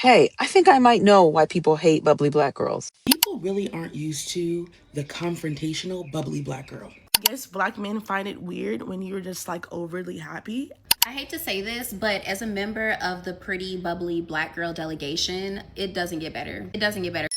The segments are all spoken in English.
Hey, I think I might know why people hate bubbly black girls. People really aren't used to the confrontational bubbly black girl. I guess black men find it weird when you're just like overly happy. I hate to say this, but as a member of the pretty bubbly black girl delegation, it doesn't get better. It doesn't get better.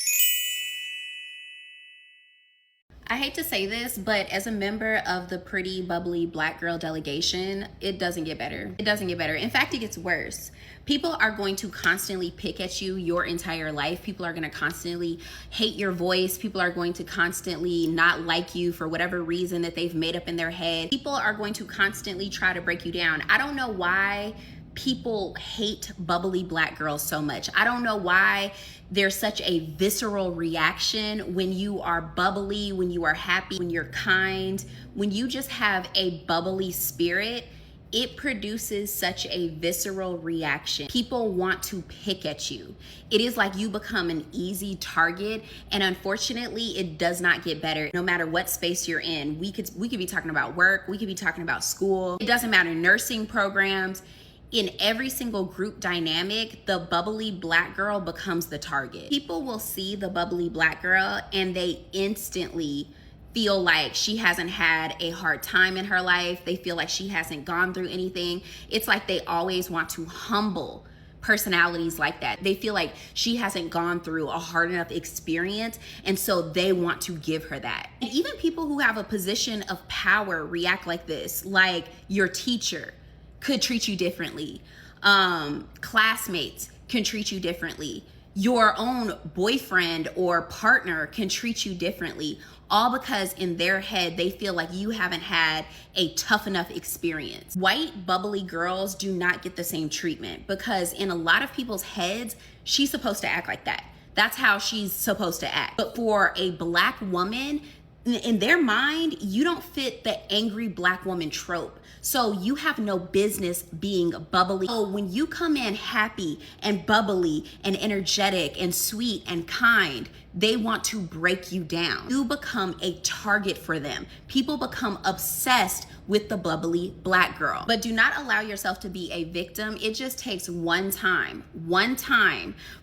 I hate to say this, but as a member of the pretty bubbly black girl delegation, it doesn't get better. It doesn't get better. In fact, it gets worse. People are going to constantly pick at you your entire life. People are going to constantly hate your voice. People are going to constantly not like you for whatever reason that they've made up in their head. People are going to constantly try to break you down. I don't know why people hate bubbly black girls so much. I don't know why there's such a visceral reaction when you are bubbly, when you are happy, when you're kind, when you just have a bubbly spirit. It produces such a visceral reaction. People want to pick at you. It is like you become an easy target, and unfortunately, it does not get better. No matter what space you're in, we could be talking about work, we could be talking about school. It doesn't matter, nursing programs. In every single group dynamic, the bubbly black girl becomes the target. People will see the bubbly black girl and they instantly feel like she hasn't had a hard time in her life. They feel like she hasn't gone through anything. It's like they always want to humble personalities like that. They feel like she hasn't gone through a hard enough experience, and so they want to give her that. And even people who have a position of power react like this, like your teacher could treat you differently. Classmates can treat you differently. Your own boyfriend or partner can treat you differently, all because in their head, they feel like you haven't had a tough enough experience. White bubbly girls do not get the same treatment because in a lot of people's heads, she's supposed to act like that. That's how she's supposed to act. But for a black woman, in their mind, you don't fit the angry black woman trope. So you have no business being bubbly. So when you come in happy and bubbly and energetic and sweet and kind, they want to break you down. You become a target for them. People become obsessed with the bubbly black girl. But do not allow yourself to be a victim. It just takes one time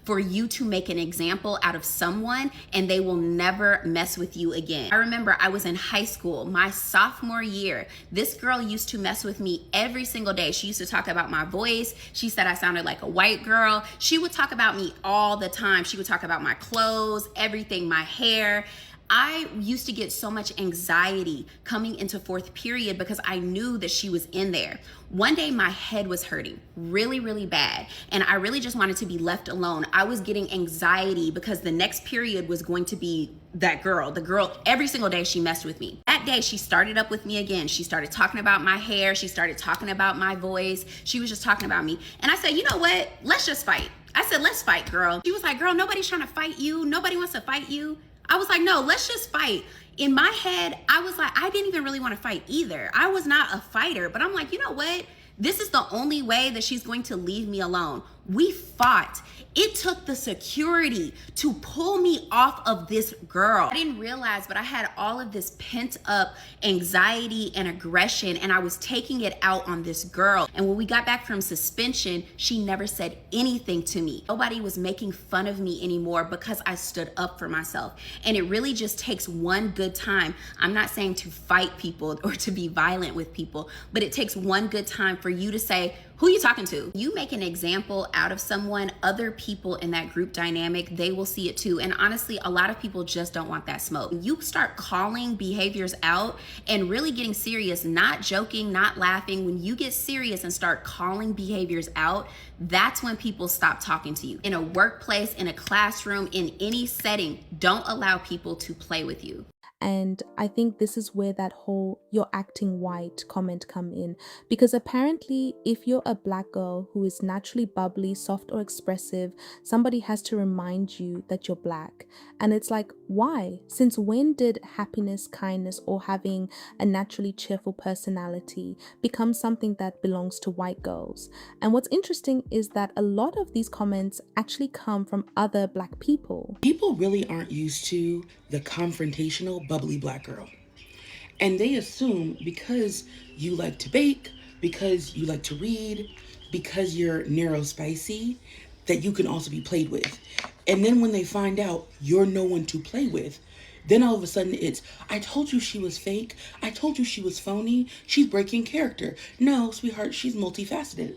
for you to make an example out of someone and they will never mess with you again. I remember I was in high school, my sophomore year. This girl used to mess with me every single day. She used to talk about my voice. She said I sounded like a white girl. She would talk about me all the time. She would talk about my clothes, everything, my hair. I used to get so much anxiety coming into fourth period because I knew that she was in there. One day my head was hurting really, really bad. And I really just wanted to be left alone. I was getting anxiety because the next period was going to be that girl. The girl, every single day she messed with me. That day she started up with me again. She started talking about my hair. She started talking about my voice. She was just talking about me. And I said, you know what? Let's just fight. I said, let's fight, girl. She was like, girl, nobody's trying to fight you. Nobody wants to fight you. I was like, no, let's just fight. In my head, I was like, I didn't even really want to fight either. I was not a fighter, but I'm like, you know what? This is the only way that she's going to leave me alone. We fought. It took the security to pull me off of this girl. I didn't realize, but I had all of this pent up anxiety and aggression, and I was taking it out on this girl. And when we got back from suspension, she never said anything to me. Nobody was making fun of me anymore because I stood up for myself. And it really just takes one good time. I'm not saying to fight people or to be violent with people, but it takes one good time for you to say, who you talking to? You make an example out of someone, other people in that group dynamic, they will see it too. And honestly, a lot of people just don't want that smoke. You start calling behaviors out and really getting serious, not joking, not laughing. When you get serious and start calling behaviors out, that's when people stop talking to you. In a workplace, in a classroom, in any setting, don't allow people to play with you. And I think this is where that whole "you're acting white" comment come in, because apparently if you're a black girl who is naturally bubbly, soft or expressive, somebody has to remind you that you're black. And it's like, why? Since when did happiness, kindness, or having a naturally cheerful personality become something that belongs to white girls? And what's interesting is that a lot of these comments actually come from other black people. People really aren't used to the confrontational bubbly black girl. And they assume because you like to bake, because you like to read, because you're narrow spicy, that you can also be played with. And then when they find out you're no one to play with, then all of a sudden it's, I told you she was fake. I told you she was phony. She's breaking character. No, sweetheart, she's multifaceted.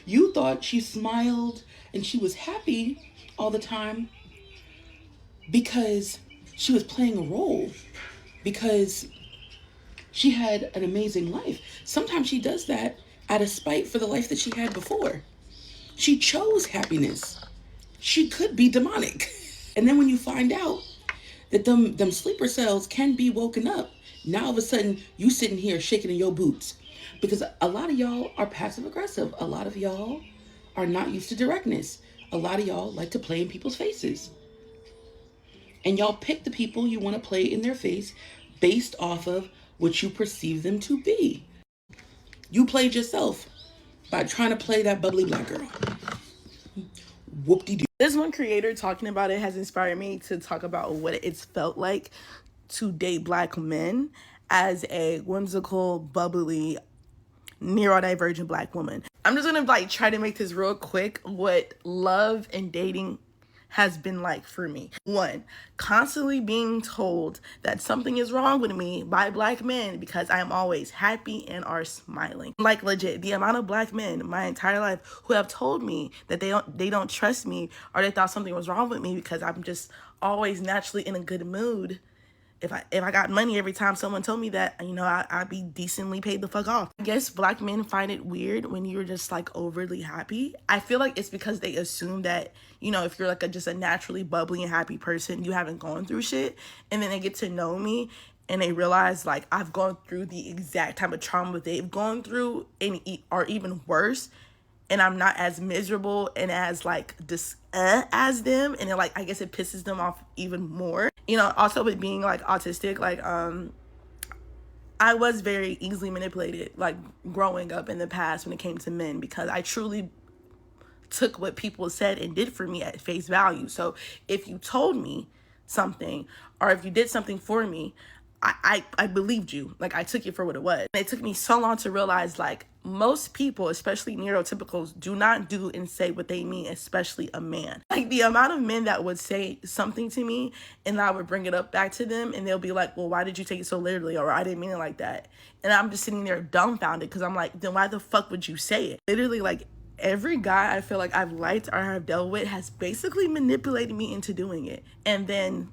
You thought she smiled and she was happy all the time because she was playing a role, because she had an amazing life. Sometimes she does that out of spite for the life that she had before. She chose happiness. She could be demonic. And then when you find out that them sleeper cells can be woken up, now all of a sudden you sitting here shaking in your boots. Because a lot of y'all are passive aggressive. A lot of y'all are not used to directness. A lot of y'all like to play in people's faces. And y'all pick the people you want to play in their face based off of what you perceive them to be. You played yourself by trying to play that bubbly black girl. Whoop-de-doo. This one creator talking about it has inspired me to talk about what it's felt like to date black men as a whimsical, bubbly, neurodivergent black woman. I'm just gonna like try to make this real quick what love and dating has been like for me. One, constantly being told that something is wrong with me by black men because I am always happy and are smiling. Like legit, the amount of black men my entire life who have told me that they don't trust me or they thought something was wrong with me because I'm just always naturally in a good mood. If I got money every time someone told me that, you know, I'd be decently paid the fuck off. I guess black men find it weird when you're just like overly happy. I feel like it's because they assume that, you know, if you're like just a naturally bubbly and happy person, you haven't gone through shit. And then they get to know me and they realize like I've gone through the exact type of trauma they've gone through and or even worse. And I'm not as miserable and as like as them, and it, like, I guess it pisses them off even more. You know, also with being like autistic, like I was very easily manipulated like growing up in the past when it came to men, because I truly took what people said and did for me at face value. So if you told me something or if you did something for me, I believed you. Like, I took it for what it was. And it took me so long to realize, like, most people, especially neurotypicals, do not do and say what they mean, especially a man. Like, the amount of men that would say something to me and I would bring it up back to them and they'll be like, well, why did you take it so literally? Or I didn't mean it like that. And I'm just sitting there dumbfounded because I'm like, then why the fuck would you say it? Literally, like, every guy I feel like I've liked or have dealt with has basically manipulated me into doing it. And then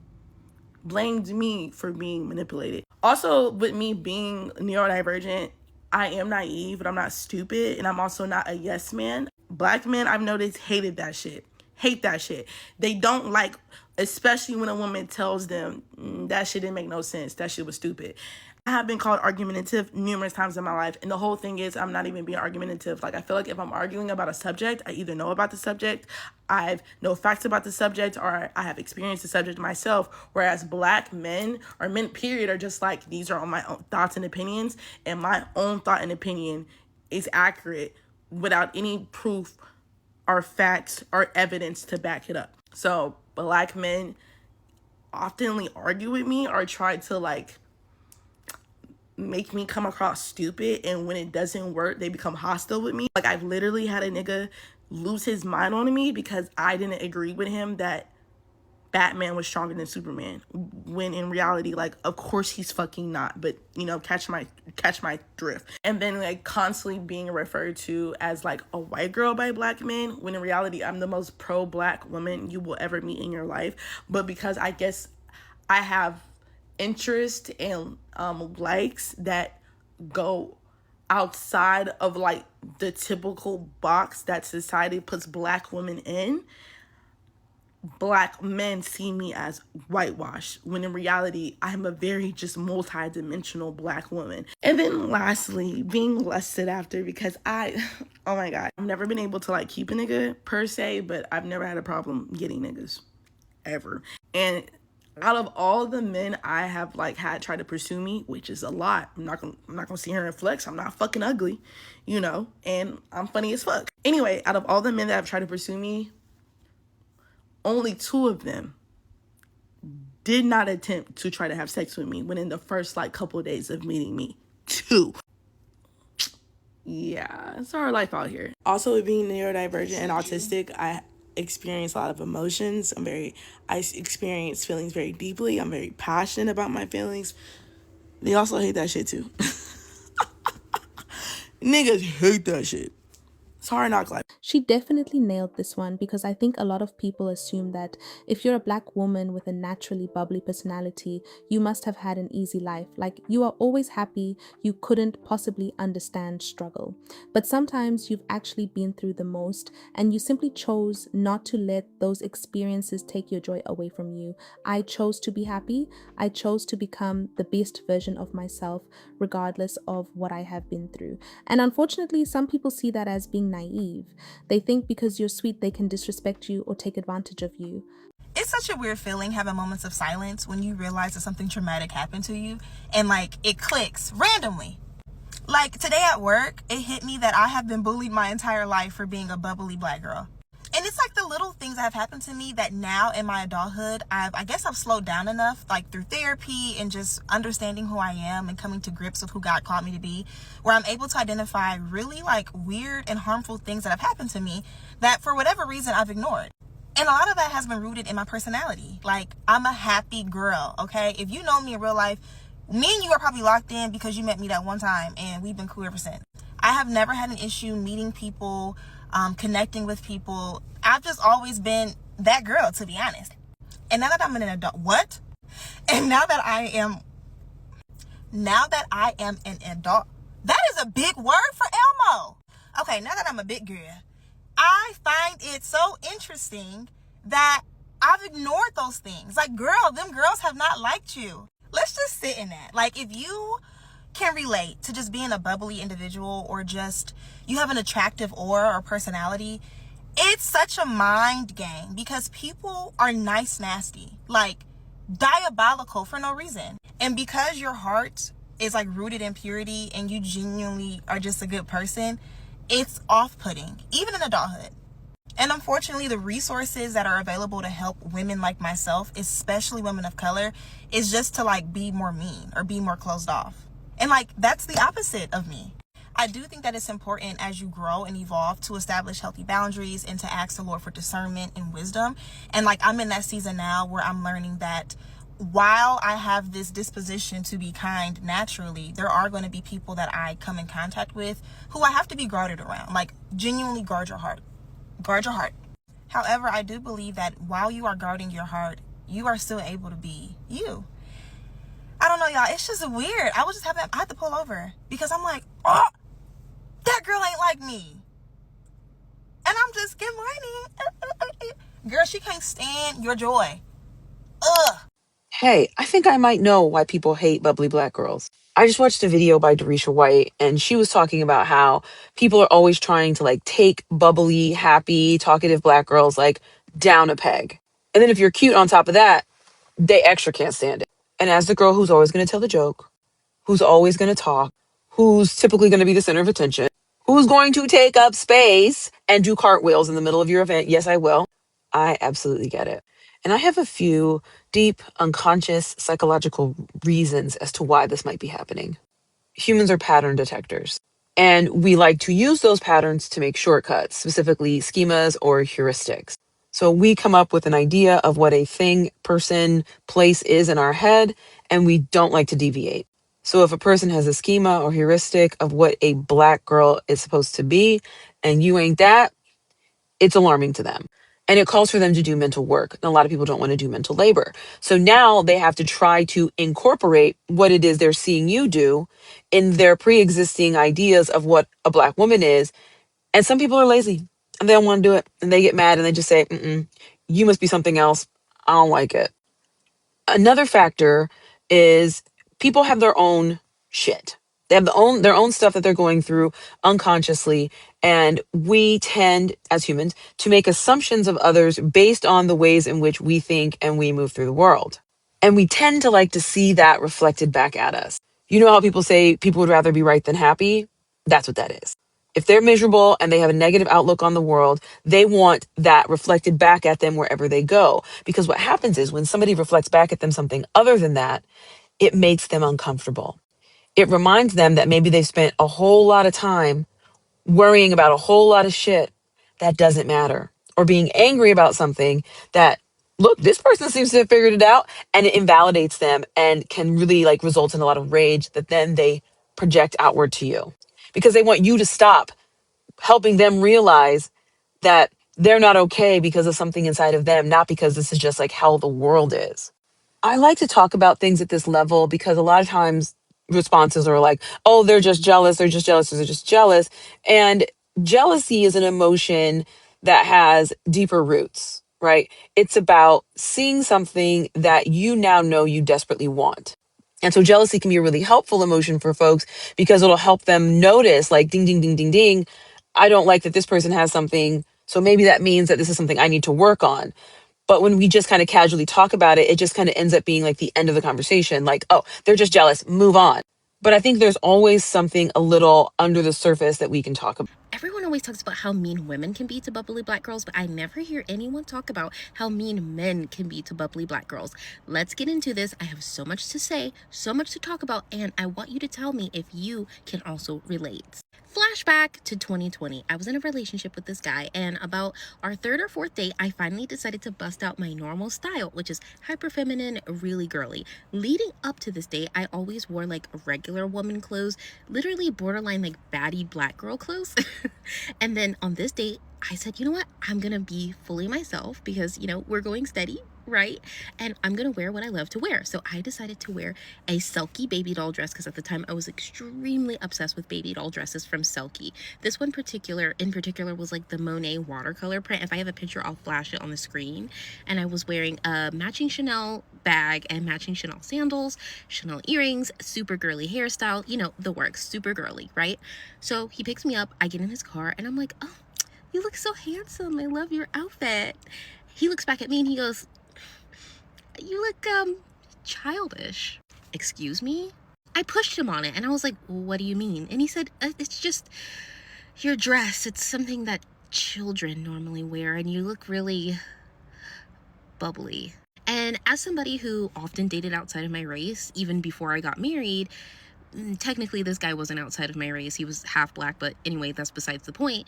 blamed me for being manipulated. Also, with me being neurodivergent, I am naive, but I'm not stupid, and I'm also not a yes man. Black men, I've noticed, hated that shit. Hate that shit. They don't like, especially when a woman tells them that shit didn't make no sense. That shit was stupid. I have been called argumentative numerous times in my life, and the whole thing is I'm not even being argumentative. Like, I feel like if I'm arguing about a subject, I either know about the subject, I've no facts about the subject, or I have experienced the subject myself. Whereas black men, or men period, are just like, these are all my own thoughts and opinions, and my own thought and opinion is accurate without any proof or facts or evidence to back it up. So black men oftenly argue with me or try to like make me come across stupid, and when it doesn't work, they become hostile with me. Like, I've literally had a nigga lose his mind on me because I didn't agree with him that Batman was stronger than Superman, when in reality, like, of course he's fucking not, but, you know, catch my drift. And then like constantly being referred to as like a white girl by black men, when in reality I'm the most pro-black woman you will ever meet in your life. But because I guess I have interest and likes that go outside of like the typical box that society puts black women in, black men see me as whitewashed, when in reality I am a very just multi-dimensional black woman. And then lastly, being lusted after, because oh my god, I've never been able to like keep a nigga per se, but I've never had a problem getting niggas ever. And out of all the men I have like had try to pursue me, which is a lot, I'm not gonna sit here and flex. I'm not fucking ugly, you know, and I'm funny as fuck. Anyway, out of all the men that have tried to pursue me, only 2 of them did not attempt to try to have sex with me within the first like couple of days of meeting me. 2. Yeah, it's a hard life out here. Also, with being neurodivergent and autistic, I experience a lot of emotions. I experience feelings very deeply. I'm very passionate about my feelings. They also hate that shit too. Niggas hate that shit. It's hard knock life. She definitely nailed this one because I think a lot of people assume that if you're a black woman with a naturally bubbly personality, you must have had an easy life. Like you are always happy, you couldn't possibly understand struggle. But sometimes you've actually been through the most and you simply chose not to let those experiences take your joy away from you. I chose to be happy. I chose to become the best version of myself, regardless of what I have been through. And unfortunately, some people see that as being naive. They think because you're sweet, they can disrespect you or take advantage of you. It's such a weird feeling having moments of silence when you realize that something traumatic happened to you and like it clicks randomly. Like today at work, it hit me that I have been bullied my entire life for being a bubbly black girl. And it's like the little things that have happened to me that now in my adulthood, I guess I've slowed down enough, like through therapy and just understanding who I am and coming to grips with who God called me to be, where I'm able to identify really like weird and harmful things that have happened to me that for whatever reason I've ignored. And a lot of that has been rooted in my personality. Like, I'm a happy girl, okay? If you know me in real life, me and you are probably locked in because you met me that one time and we've been cool ever since. I have never had an issue meeting people, connecting with people. I've just always been that girl, to be honest. And now that I'm an adult, what? And now that I am an adult, that is a big word for Elmo. Okay, now that I'm a big girl, I find it so interesting that I've ignored those things. Like, girl, them girls have not liked you. Let's just sit in that. Like, if you can relate to just being a bubbly individual or just you have an attractive aura or personality, it's such a mind game because people are nice, nasty, like diabolical for no reason. And because your heart is like rooted in purity and you genuinely are just a good person, it's off-putting, even in adulthood. And unfortunately, the resources that are available to help women like myself, especially women of color, is just to like be more mean or be more closed off. And like, that's the opposite of me. I do think that it's important as you grow and evolve to establish healthy boundaries and to ask the Lord for discernment and wisdom. And like, I'm in that season now where I'm learning that while I have this disposition to be kind naturally, there are going to be people that I come in contact with who I have to be guarded around. Like, genuinely guard your heart. Guard your heart. However, I do believe that while you are guarding your heart, you are still able to be you. I don't know, y'all. It's just weird. I had to pull over because I'm like, oh, that girl ain't like me. And I'm just, good morning. Girl, she can't stand your joy. Ugh. Hey, I think I might know why people hate bubbly black girls. I just watched a video by Derisha White, and she was talking about how people are always trying to like take bubbly, happy, talkative black girls like down a peg. And then if you're cute on top of that, they extra can't stand it. And as the girl who's always going to tell the joke, who's always going to talk, who's typically going to be the center of attention, who's going to take up space and do cartwheels in the middle of your event, yes, I will. I absolutely get it. And I have a few deep, unconscious psychological reasons as to why this might be happening. Humans are pattern detectors, and we like to use those patterns to make shortcuts, specifically schemas or heuristics. So we come up with an idea of what a thing, person, place is in our head, and we don't like to deviate. So if a person has a schema or heuristic of what a black girl is supposed to be, and you ain't that, it's alarming to them. And it calls for them to do mental work. And a lot of people don't want to do mental labor. So now they have to try to incorporate what it is they're seeing you do in their pre-existing ideas of what a black woman is. And some people are lazy and they don't want to do it. And they get mad and they just say, you must be something else. I don't like it. Another factor is people have their own shit. They have their own stuff that they're going through unconsciously. And we tend, as humans, to make assumptions of others based on the ways in which we think and we move through the world. And we tend to like to see that reflected back at us. You know how people say people would rather be right than happy? That's what that is. If they're miserable and they have a negative outlook on the world, they want that reflected back at them wherever they go. Because what happens is when somebody reflects back at them something other than that, it makes them uncomfortable. It reminds them that maybe they spent a whole lot of time worrying about a whole lot of shit that doesn't matter, or being angry about something that, look, this person seems to have figured it out, and it invalidates them and can really like result in a lot of rage that then they project outward to you because they want you to stop helping them realize that they're not okay because of something inside of them, not because this is just like how the world is. I like to talk about things at this level because a lot of times responses are like, oh, they're just jealous, they're just jealous, they're just jealous. And jealousy is an emotion that has deeper roots, right? It's about seeing something that you now know you desperately want. And so jealousy can be a really helpful emotion for folks because it'll help them notice, like, ding, ding, ding, ding, ding. I don't like that this person has something. So maybe that means that this is something I need to work on. But when we just kind of casually talk about it, it just kind of ends up being like the end of the conversation. Like, oh, they're just jealous, move on. But I think there's always something a little under the surface that we can talk about. Everyone always talks about how mean women can be to bubbly black girls, but I never hear anyone talk about how mean men can be to bubbly black girls. Let's get into this. I have so much to say, so much to talk about, and I want you to tell me if you can also relate. Flashback to 2020. I was in a relationship with this guy, and about our third or fourth date, I finally decided to bust out my normal style, which is hyper feminine, really girly. Leading up to this date, I always wore like regular woman clothes, literally borderline like baddie black girl clothes. And then on this date, I said, you know what? I'm gonna be fully myself because, we're going steady, right? And I'm gonna wear what I love to wear. So I decided to wear a Selkie baby doll dress because at the time I was extremely obsessed with baby doll dresses from Selkie. This one in particular was like the Monet watercolor print. If I have a picture, I'll flash it on the screen. And I was wearing a matching Chanel bag and matching Chanel sandals, Chanel earrings, super girly hairstyle, the works, super girly, right? So he picks me up, I get in his car, and I'm like, oh, you look so handsome. I love your outfit. He looks back at me and he goes, you look, childish. Excuse me? I pushed him on it and I was like, what do you mean? And he said, it's just your dress. It's something that children normally wear and you look really bubbly. And as somebody who often dated outside of my race, even before I got married, technically this guy wasn't outside of my race. He was half black, but anyway, that's besides the point.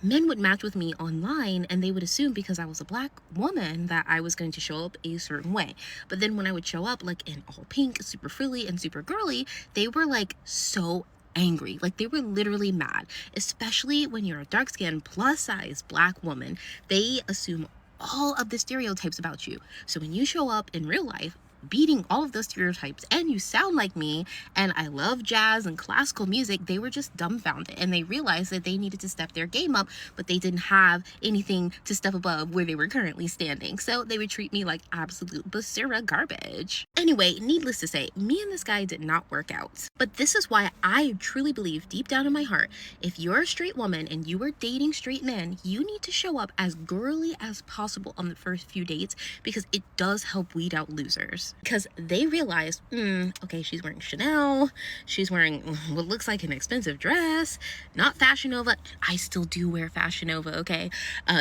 Men would match with me online and they would assume because I was a black woman that I was going to show up a certain way. But then when I would show up like in all pink, super frilly and super girly, they were like so angry. Like they were literally mad, especially when you're a dark-skinned plus size black woman. They assume all of the stereotypes about you. So when you show up in real life beating all of those stereotypes and you sound like me and I love jazz and classical music, they were just dumbfounded and they realized that they needed to step their game up, but they didn't have anything to step above where they were currently standing. So they would treat me like absolute basura garbage. Anyway, needless to say, me and this guy did not work out. But this is why I truly believe deep down in my heart, if you're a straight woman and you are dating straight men, you need to show up as girly as possible on the first few dates because it does help weed out losers. Because they realized, okay, she's wearing Chanel, she's wearing what looks like an expensive dress, not Fashion Nova. I still do wear Fashion Nova, okay?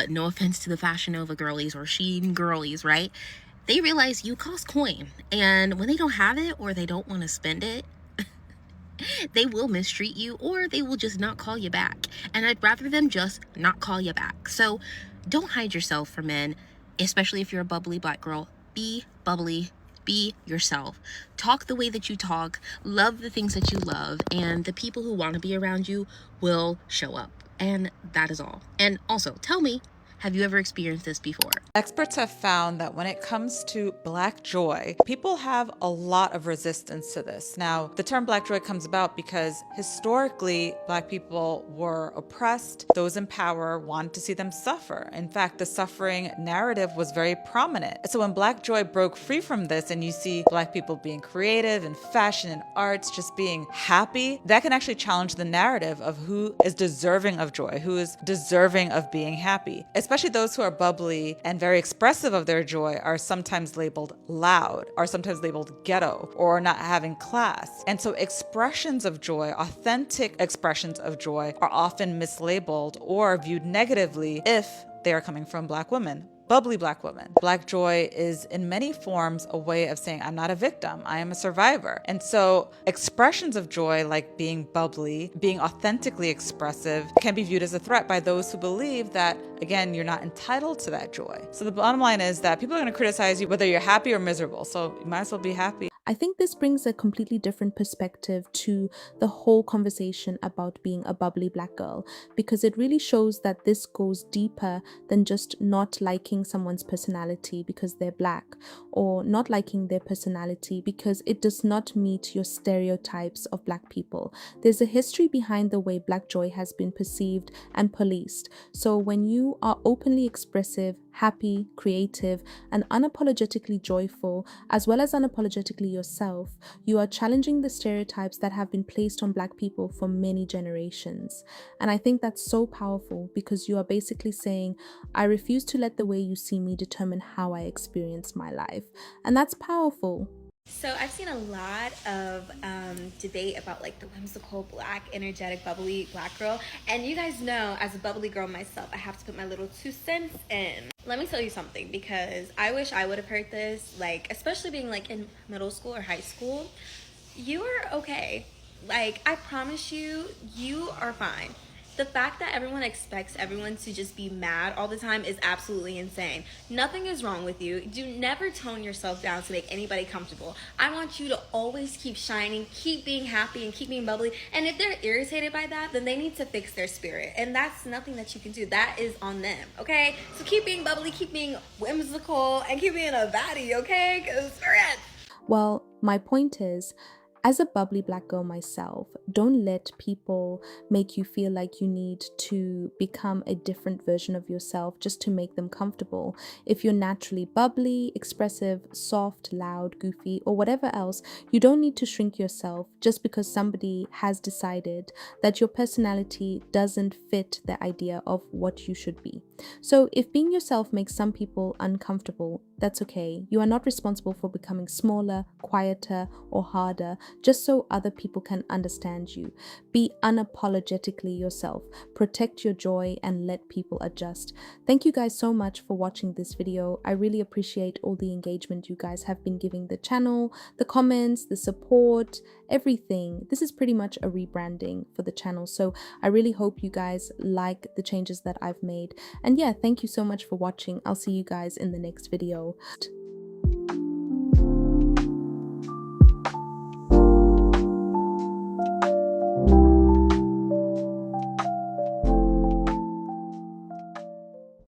No offense to the Fashion Nova girlies or SHEIN girlies, right? They realize you cost coin, and when they don't have it or they don't want to spend it, they will mistreat you or they will just not call you back. And I'd rather them just not call you back. So don't hide yourself from men, especially if you're a bubbly black girl. Be bubbly. Be yourself. Talk the way that you talk. Love the things that you love. And the people who want to be around you will show up. And that is all. And also, tell me, have you ever experienced this before? Experts have found that when it comes to Black joy, people have a lot of resistance to this. Now, the term Black joy comes about because historically, Black people were oppressed. Those in power wanted to see them suffer. In fact, the suffering narrative was very prominent. So when Black joy broke free from this and you see Black people being creative in fashion and arts, just being happy, that can actually challenge the narrative of who is deserving of joy, who is deserving of being happy. Especially those who are bubbly and very expressive of their joy are sometimes labeled loud, are sometimes labeled ghetto, or not having class. And so expressions of joy, authentic expressions of joy, are often mislabeled or viewed negatively if they are coming from Black women. bubbly Black woman. Black joy is in many forms a way of saying, I'm not a victim, I am a survivor. And so expressions of joy like being bubbly, being authentically expressive, can be viewed as a threat by those who believe that, again, you're not entitled to that joy. So the bottom line is that people are going to criticize you whether you're happy or miserable. So you might as well be happy. I think this brings a completely different perspective to the whole conversation about being a bubbly Black girl, because it really shows that this goes deeper than just not liking someone's personality because they're Black, or not liking their personality because it does not meet your stereotypes of Black people. There's a history behind the way Black joy has been perceived and policed. So when you are openly expressive, happy, creative, and unapologetically joyful, as well as unapologetically yourself, you are challenging the stereotypes that have been placed on Black people for many generations. And I think that's so powerful, because you are basically saying, I refuse to let the way you see me determine how I experience my life. And that's powerful. So I've seen a lot of debate about like the whimsical, Black, energetic, bubbly Black girl. And you guys know, as a bubbly girl myself, I have to put my little 2 cents in. Let me tell you something, because I wish I would have heard this, like, especially being like in middle school or high school. You are okay. Like, I promise you, you are fine. The fact that everyone expects everyone to just be mad all the time is absolutely insane. Nothing is wrong with you. Do never tone yourself down to make anybody comfortable. I want you to always keep shining, keep being happy, and keep being bubbly. And if they're irritated by that, then they need to fix their spirit. And that's nothing that you can do. That is on them, okay? So keep being bubbly, keep being whimsical, and keep being a baddie, okay? Because for it. Well, my point is, as a bubbly Black girl myself, don't let people make you feel like you need to become a different version of yourself just to make them comfortable. If you're naturally bubbly, expressive, soft, loud, goofy, or whatever else, you don't need to shrink yourself just because somebody has decided that your personality doesn't fit the idea of what you should be. So if being yourself makes some people uncomfortable, that's okay. You are not responsible for becoming smaller, quieter, or harder just so other people can understand you. Be unapologetically yourself. Protect your joy and let people adjust. Thank you guys so much for watching this video. I really appreciate all the engagement you guys have been giving the channel, the comments, the support, everything. This is pretty much a rebranding for the channel, so I really hope you guys like the changes that I've made. And yeah, thank you so much for watching. I'll see you guys in the next video.